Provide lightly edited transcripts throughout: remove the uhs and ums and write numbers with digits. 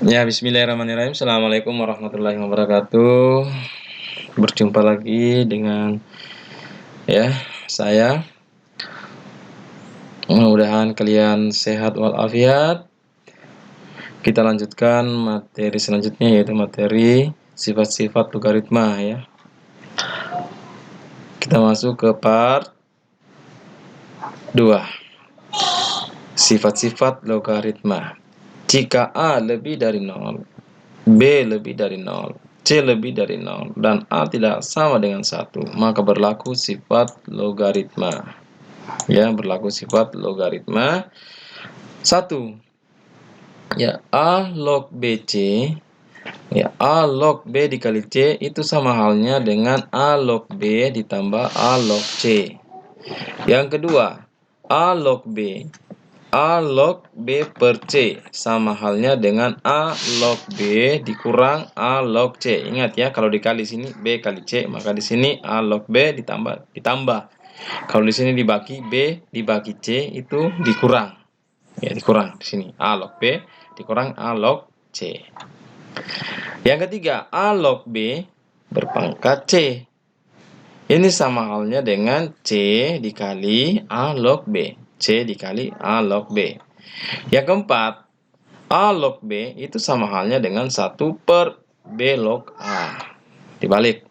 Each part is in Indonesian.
Ya, bismillahirrahmanirrahim. Assalamualaikum warahmatullahi wabarakatuh. Berjumpa lagi dengan saya. Mudah-mudahan kalian sehat walafiat. Kita lanjutkan materi selanjutnya, yaitu materi sifat-sifat logaritma ya. Kita masuk ke part 2. Sifat-sifat logaritma. Jika A lebih dari 0, B lebih dari 0, C lebih dari 0, dan A tidak sama dengan 1, maka berlaku sifat logaritma. Ya, berlaku sifat logaritma. 1. Ya, A log BC. Ya, A log B dikali C itu sama halnya dengan A log B ditambah A log C. Yang kedua, A log B. A log B per C sama halnya dengan A log B dikurang A log C. Ingat ya, kalau dikali sini B kali C, maka di sini A log B ditambah. Kalau di sini dibagi B dibagi C itu dikurang. Ya, dikurang di sini A log B dikurang A log C. Yang ketiga, A log B berpangkat C. Ini sama halnya dengan C dikali A log B. C dikali A log B. Yang keempat, A log B itu sama halnya dengan 1 per B log A. Dibalik.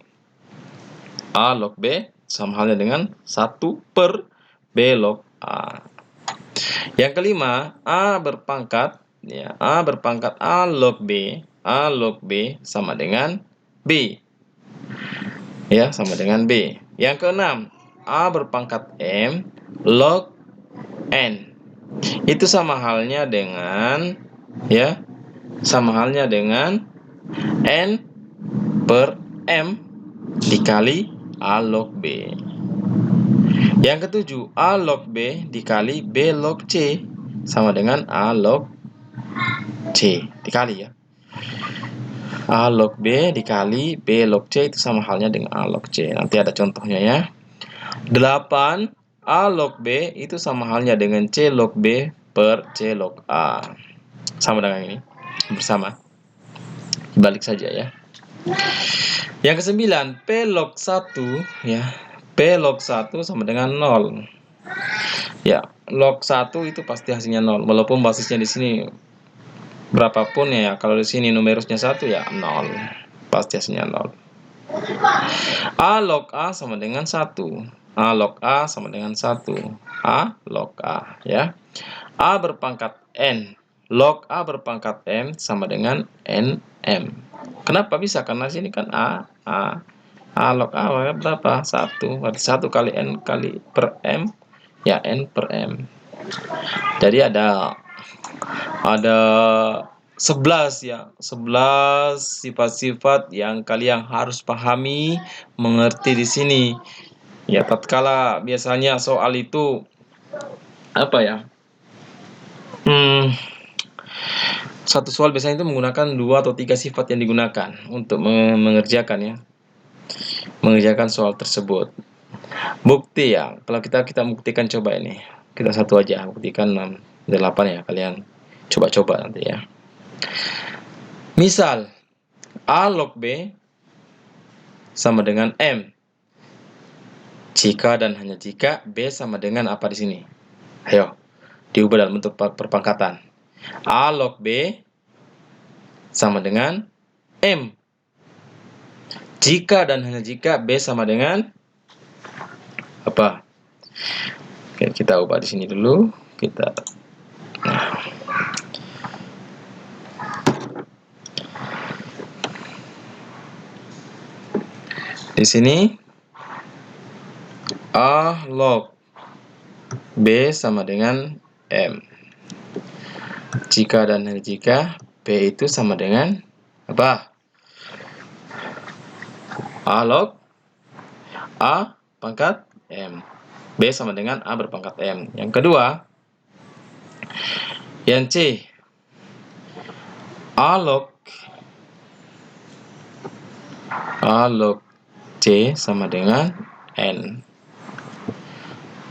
A log B sama halnya dengan 1 per B log A. Yang kelima, A berpangkat A log B. A log B sama dengan B. Ya, sama dengan B. Yang keenam, A berpangkat M log N. Itu sama halnya dengan N per M dikali A log B. Yang ketujuh, A log B dikali B log C sama dengan A log C. Dikali ya. A log B dikali B log C itu sama halnya dengan A log C. Nanti ada contohnya ya. 8. A log B itu sama halnya dengan C log B per C log A. Sama dengan ini. Bersama. Balik saja ya. Yang ke-9, P log 1 ya. P log 1 sama dengan 0. Ya, log 1 itu pasti hasilnya 0. Walaupun basisnya di sini berapapun ya, kalau di sini numerusnya 1 ya 0. Pasti hasilnya 0. A log A sama dengan 1. A log A sama dengan 1. A log A ya. A berpangkat N. Log A berpangkat M sama dengan NM. Kenapa bisa? Karena sini kan A log A berapa? 1. Berarti 1 kali N kali per M ya N per M. Jadi ada 11 ya, 11 sifat-sifat yang kalian harus pahami, mengerti di sini. Ya, tatkala biasanya soal itu satu soal biasanya itu menggunakan 2 atau 3 sifat yang digunakan untuk mengerjakan soal tersebut. Bukti ya, kalau kita buktikan, coba ini. Kita satu aja, buktikan 6, 8 ya, kalian coba-coba nanti ya. Misal, A log B sama dengan M. Jika dan hanya jika B sama dengan apa di sini? Ayo, diubah dalam bentuk perpangkatan. A log B sama dengan M. Jika dan hanya jika B sama dengan apa? Oke, kita ubah di sini dulu. Di sini A log B sama dengan M. Jika dan hanya jika B itu sama dengan apa? A log A pangkat M. B sama dengan A berpangkat M. Yang kedua, yang C, A log C sama dengan N.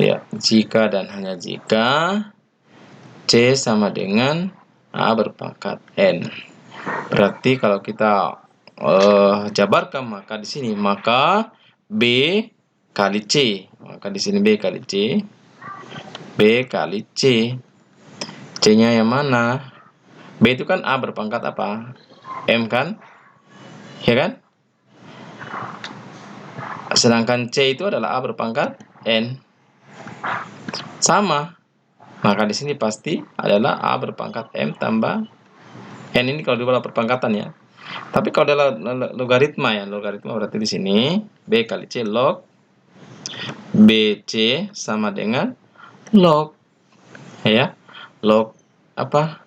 Ya, jika dan hanya jika C sama dengan A berpangkat N. Berarti kalau kita jabarkan, maka di sini B kali C. Maka di sini B kali C. B kali C. C-nya yang mana? B itu kan A berpangkat apa? M kan? Ya kan? Sedangkan C itu adalah A berpangkat N. Sama. Maka di sini pasti adalah A berpangkat M tambah N. Ini kalau dibawa perpangkatan ya. Tapi kalau dalam logaritma ya, logaritma berarti di sini B kali C log BC sama dengan log ya. Log apa?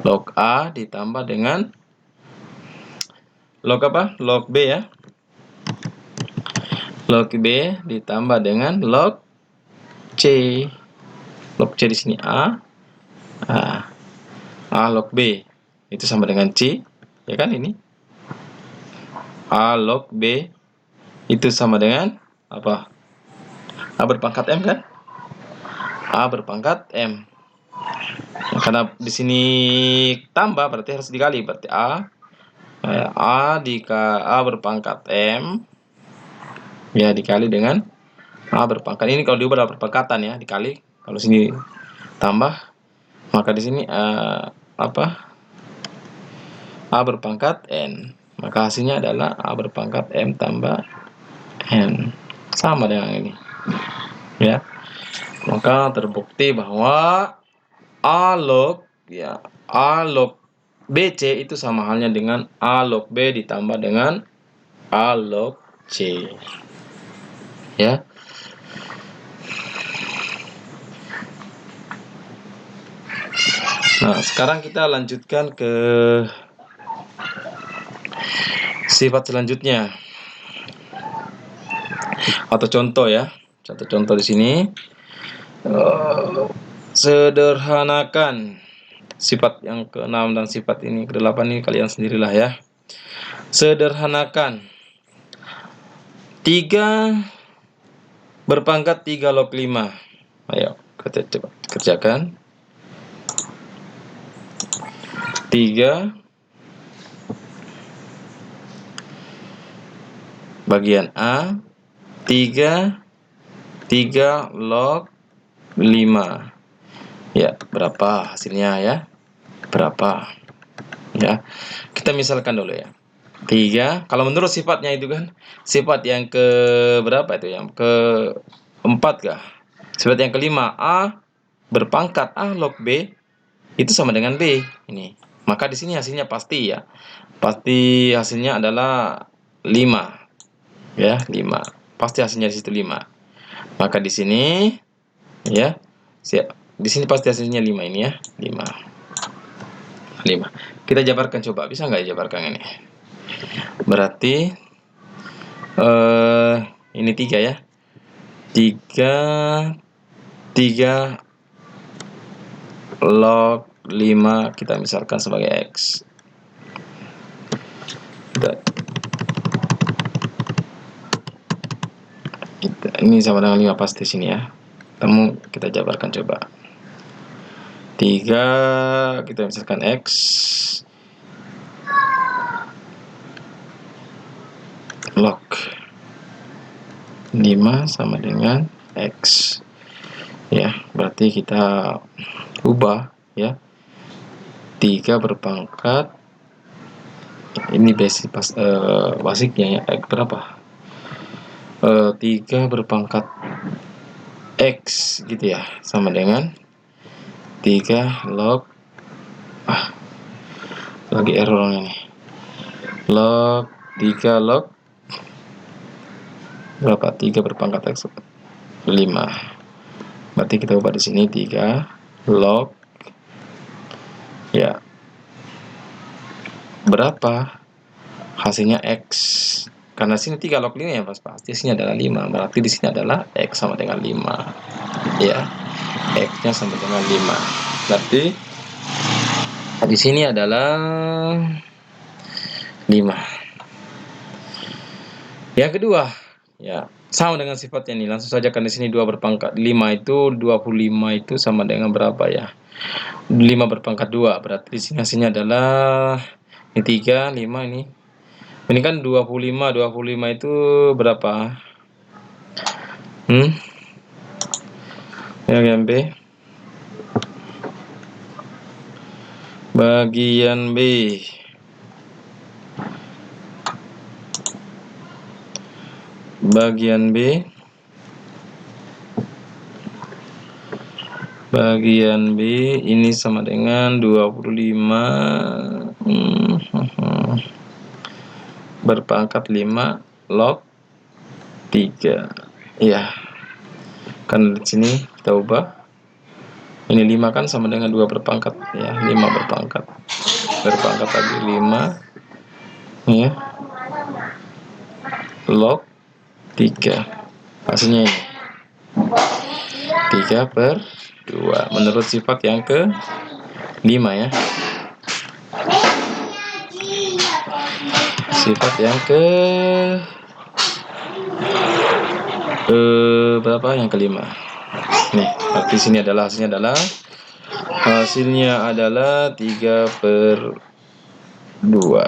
Log A ditambah dengan log apa? Log B ya. Log B ditambah dengan log C. Log C di sini A. A log B itu sama dengan C, ya kan ini? A log B itu sama dengan apa? A berpangkat M kan? A berpangkat M. Nah, karena di sini tambah berarti harus dikali, berarti A berpangkat M ya dikali dengan A berpangkat ini kalau diubah dalam perpangkatan ya, dikali. Kalau sini tambah, maka di sini A berpangkat N. Maka hasilnya adalah A berpangkat M tambah N. Sama dengan ini. Ya. Maka terbukti bahwa A log BC itu sama halnya dengan A log B ditambah dengan A log C. Ya. Nah, sekarang kita lanjutkan ke sifat selanjutnya. Atau contoh ya. Satu contoh di sini. Sederhanakan sifat yang ke-6 dan sifat ini ke-8 ini kalian sendirilah ya. Sederhanakan 3 berpangkat 3 log 5. Ayo kita coba kerjakan. 3 bagian A 3 log 5. Ya, berapa hasilnya ya? Berapa? Ya. Kita misalkan dulu ya. 3, kalau menurut sifatnya itu kan, sifat yang ke berapa itu? Yang ke 4 kah? Sifat yang kelima, A berpangkat A log B itu sama dengan B. Ini. Maka di sini hasilnya pasti ya. Pasti hasilnya adalah 5. Ya, 5. Pasti hasilnya di situ 5. Maka di sini ya, siap. Di sini pasti hasilnya 5 ini ya, 5. Kita jabarkan coba, bisa nggak jabarkan ini? Berarti ini 3 ya. 3 log 5 kita misalkan sebagai X. Ini sama dengan 5 pasti sini ya. Kita jabarkan coba. 3 kita misalkan X log 5 sama dengan X. Ya, berarti kita ubah ya. 3 berpangkat ini basicnya ya, berapa? 3 berpangkat X gitu ya, sama dengan 3 log lagi error ini. Log 3 log berapa? 3 berpangkat X 5. Berarti kita ubah di sini 3 log ya. Berapa? Hasilnya X. Karena sini 3 log 5 ya, pasti sini adalah 5. Berarti di sini adalah X sama dengan 5. Ya. X-nya sama dengan 5. Berarti di sini adalah 5. Yang kedua, ya, sama dengan sifatnya ini. Langsung saja kan di sini 2 berpangkat 5 itu 25 itu sama dengan berapa ya? 5 berpangkat 2. Berarti di sini hasilnya adalah Ini 3, 5 ini. Ini kan 25. 25 itu berapa? Bagian B. Bagian B. Bagian B. Bagian B ini sama dengan 25 berpangkat 5 log 3. Ya. Kan di sini kita ubah. Ini 5 kan sama dengan 2 berpangkat ya, 5 berpangkat. Berpangkat lagi 5 ya. Log 3. Hasilnya ini 3/2 menurut sifat yang ke 5 ya. Sifat yang ke berapa? Yang kelima. Nih, arti sini adalah hasilnya adalah 3/2.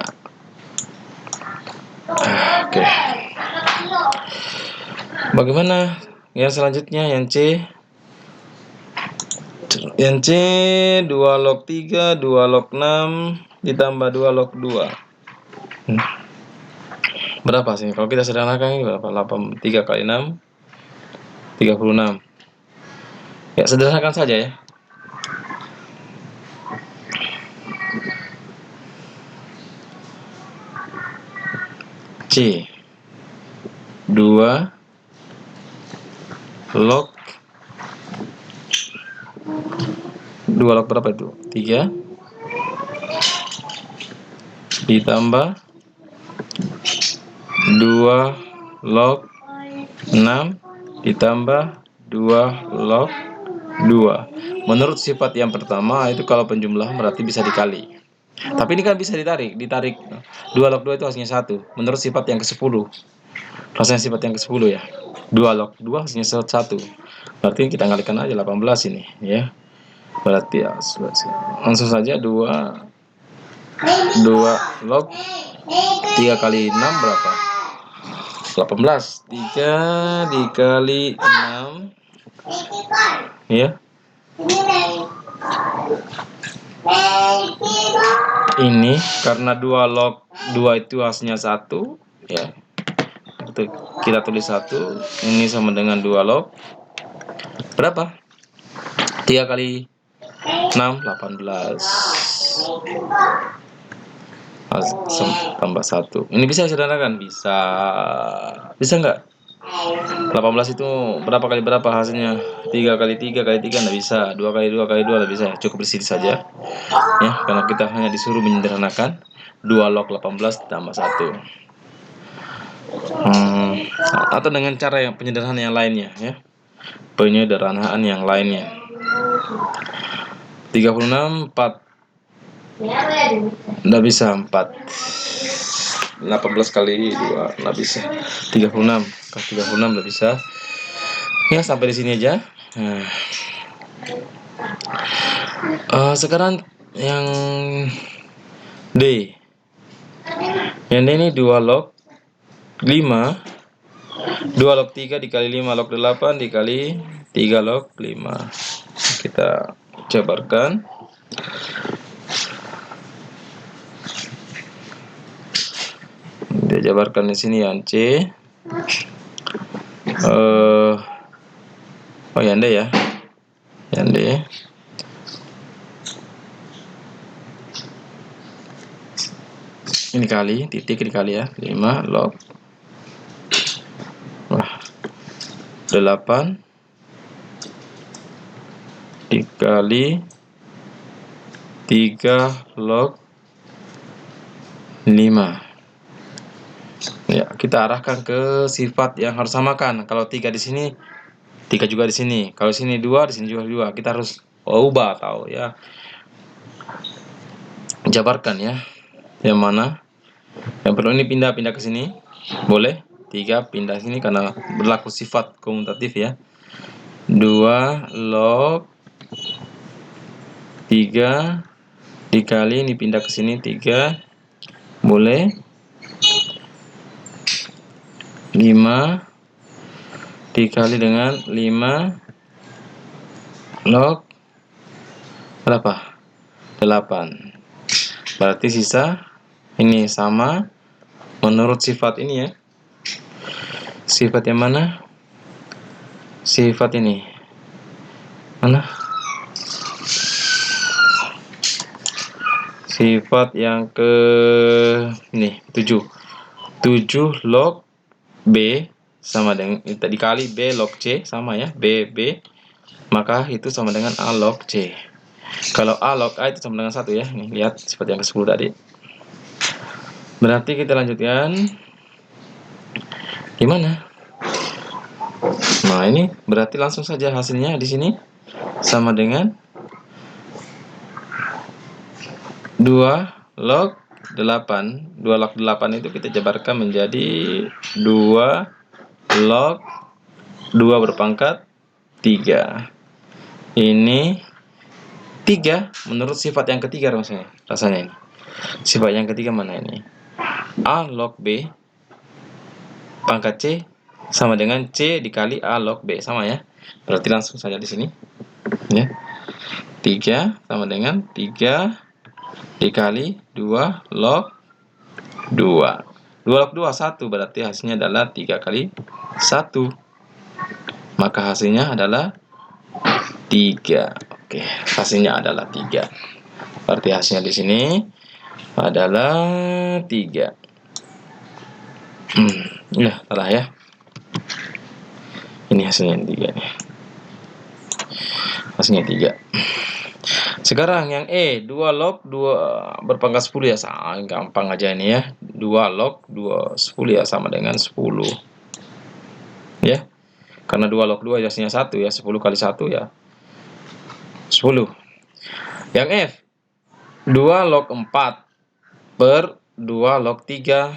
Oke. Bagaimana yang selanjutnya, yang C? Yang C 2 log 3, 2 log 6 ditambah 2 log 2. Berapa sih? Kalau kita sederhanakan ini berapa? 3 kali 6 36. Ya, sederhanakan saja ya. C 2 log 2 log berapa itu? 3 ditambah 2 log 6 ditambah 2 log 2. Menurut sifat yang pertama itu kalau penjumlahan berarti bisa dikali. Tapi ini kan bisa ditarik 2 log 2 itu hasilnya 1. Menurut sifat yang ke-10. Rasanya sifat yang ke-10 ya. 2 log 2 hasilnya 1. Berarti kita kalikan aja 18 ini ya. Berarti ya, langsung saja 2 log 3 kali 6 berapa? 18. 3 dikali 6 ya. Ini karena 2 log 2 itu hasilnya 1 ya. Kita tulis 1. Ini sama dengan 2 log berapa? 3 kali 6 18. Tambah 1. Ini bisa sederhanakan? Bisa. Bisa enggak? 18 itu berapa kali berapa hasilnya? 3 kali 3 kali 3 enggak bisa. 2 kali 2 kali 2 enggak bisa. Cukup di sini saja. Ya, karena kita hanya disuruh menyederhanakan 2 log 18 tambah 1. Atau dengan cara yang penyederhanaan yang lainnya ya. Penyederhanaan yang lainnya. 36 4 enggak bisa 4. 18 kali 2 enggak bisa. 36 enggak bisa. Ya, sampai di sini aja. Sekarang yang D. Yang D ini 2 log 5. 2 log 3 dikali 5 log 8 dikali 3 log 5. Kita jabarkan. Dia jabarkan di sini yang C. Yang D ya. Yang D. Ini kali, titik dikali ya. 5 log 8 dikali 3 log 5. Ya, kita arahkan ke sifat yang harus samakan. Kalau 3 di sini, 3 juga di sini. Kalau sini 2, di sini juga 2. Kita harus ubah atau ya. Jabarkan ya. Yang mana? Yang perlu ini pindah ke sini. Boleh. 3 pindah sini karena berlaku sifat komutatif ya. 2 log 3 dikali ini pindah ke sini 3 boleh 5 dikali dengan 5 log berapa? 8. Berarti sisa ini sama menurut sifat ini ya. Sifat yang mana? Sifat ini. Mana? Sifat yang ke ini 7. 7 log B sama dengan dikali B log C sama ya. B maka itu sama dengan A log C. Kalau A log A itu sama dengan 1 ya. Nih, lihat sifat yang ke-10 tadi. Berarti kita lanjutkan. Gimana? Nah, ini berarti langsung saja hasilnya di sini sama dengan 2 log 8. 2 log 8 itu kita jabarkan menjadi 2 log 2 berpangkat 3. Ini 3 menurut sifat yang ketiga rasanya ini. Sifat yang ketiga mana ini? A log B pangkat C sama dengan C dikali A log B, sama ya. Berarti langsung saja di sini ya. 3 sama dengan 3 dikali 2 log 2. 2 log 2 1, berarti hasilnya adalah 3 kali 1. Maka hasilnya adalah 3. Oke, hasilnya adalah 3. Berarti hasilnya di sini adalah 3. Nah, salah ya. Ini hasilnya 3 nih. Hasilnya 3. Sekarang yang E, 2 log 2 berpangkat 10 ya. Gampang aja ini ya. 2 log 2 10 ya sama dengan 10. Ya. Karena 2 log 2 hasilnya 1 ya. 10 kali 1 ya 10. Yang F, 2 log 4 per 2 log 3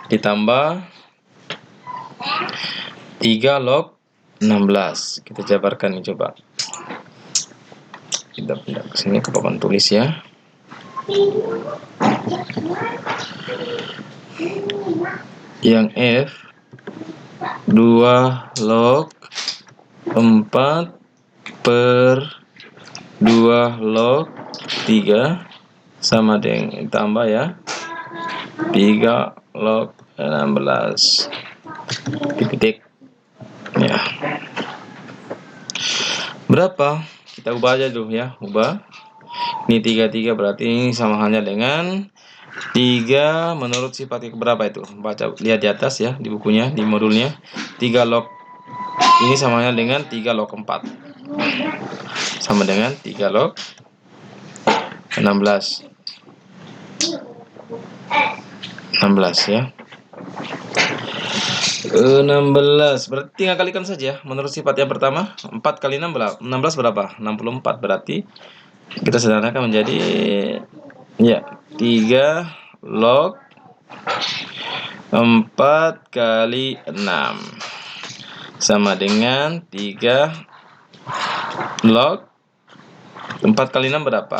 ditambah 3 log 16. Kita jabarkan nih, coba. Kita pindah ke sini ke papan tulis ya. Yang F, 2 log 4 per 2 log 3 sama dengan tambah ya 3 log 16 titik ya. Berapa? Kita ubah aja dulu ya, ubah. Ini 33 berarti ini sama halnya dengan 3 menurut sifat yang berapa itu? Baca, lihat di atas ya, di bukunya, di modulnya. 3 log ini sama halnya dengan 3 log 4. Sama dengan 3 log 16 ya. 16 berarti tinggal kalikan saja menurut sifat yang pertama. 4 kali 6 berapa? 64. Berarti kita sederhanakan menjadi ya 3 log 4 kali 6 sama dengan 3 log 4 kali 6 berapa?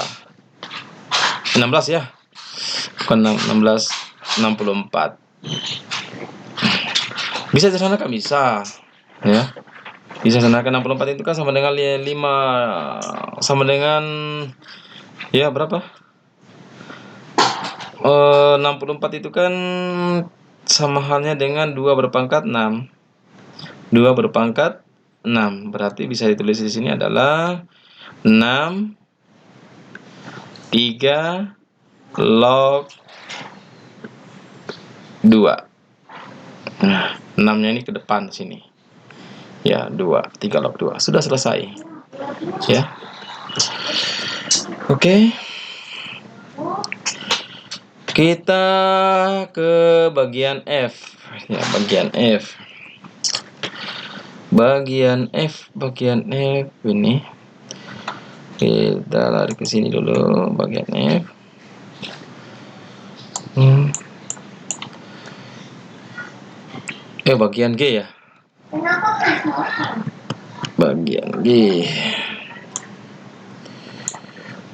16 ya. Bukan 16, 64. Bisa sederhanakan, bisa ya. Bisa sederhanakan 64 itu kan sama dengan 5 sama dengan ya berapa? 64 itu kan sama halnya dengan 2 berpangkat 6. 2 berpangkat 6. Berarti bisa ditulis di sini adalah 6 3 log 2. Nah, 6-nya ini ke depan sini. Ya, 2, 3 log 2. Sudah selesai. Ya. Oke. Kita ke bagian F. Ya, bagian F. Bagian F ini. Kita lari ke sini dulu, bagian F. Bagian G ya. Bagian G.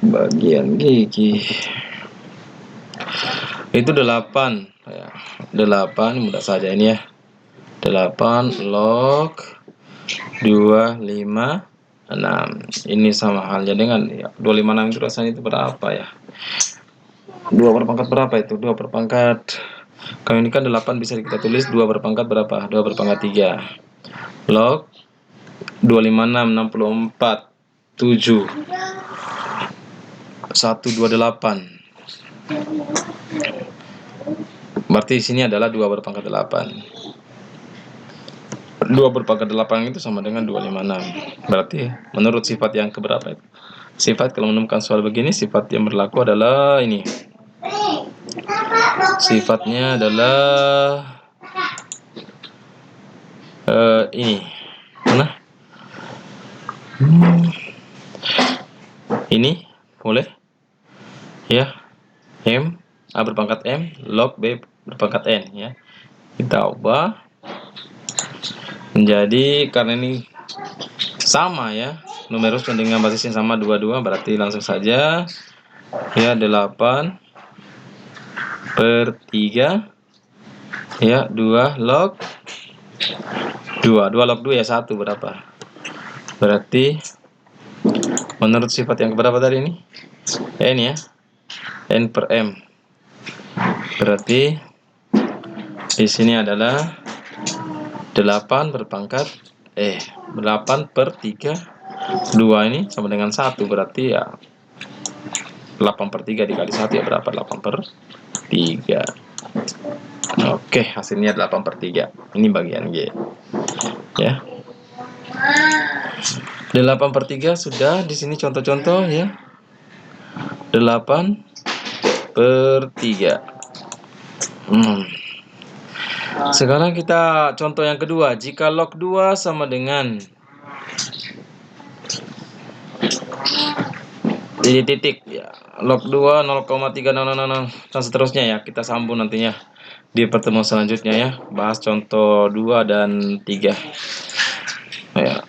Bagian G. Itu 8 ya. 8 mudah saja ini ya. 8 log 256. Ini sama halnya dengan ya, 256 itu rasanya itu berapa ya? 2 berpangkat berapa itu? 2 berpangkat. Kalau ini kan 8 bisa kita tulis 2 berpangkat berapa? 2 berpangkat 3. Log 256 64 7 128. Berarti di sini adalah 2 berpangkat 8. 2 berpangkat 8 itu sama dengan 256. Berarti menurut sifat yang keberapa itu? Sifat kalau menemukan soal begini, sifat yang berlaku adalah ini. Sifatnya adalah ini. Mana? Ini boleh? Ya. M A berpangkat M log B berpangkat N ya. Kita ubah menjadi, karena ini sama ya, numerus dengan basisnya sama 22, berarti langsung saja ya 8 per 3 ya 2 log 2 log 2 ya 1 berapa? Berarti menurut sifat yang berapa tadi ini? N ya, N per M. Berarti di sini adalah 8 berpangkat 8 per 3 2 ini sama dengan 1, berarti ya 8 per 3 dikali 1 ya berapa? 8 per 3. Oke, hasilnya 8 per 3. Ini bagian G ya. 8 per 3 sudah. Di sini contoh-contoh ya. 8 per 3. Sekarang kita contoh yang kedua. Jika log 2 sama dengan titik ya, log 2 0,3000 dan seterusnya ya. Kita sambung nantinya di pertemuan selanjutnya ya. Bahas contoh 2 dan 3. Ya.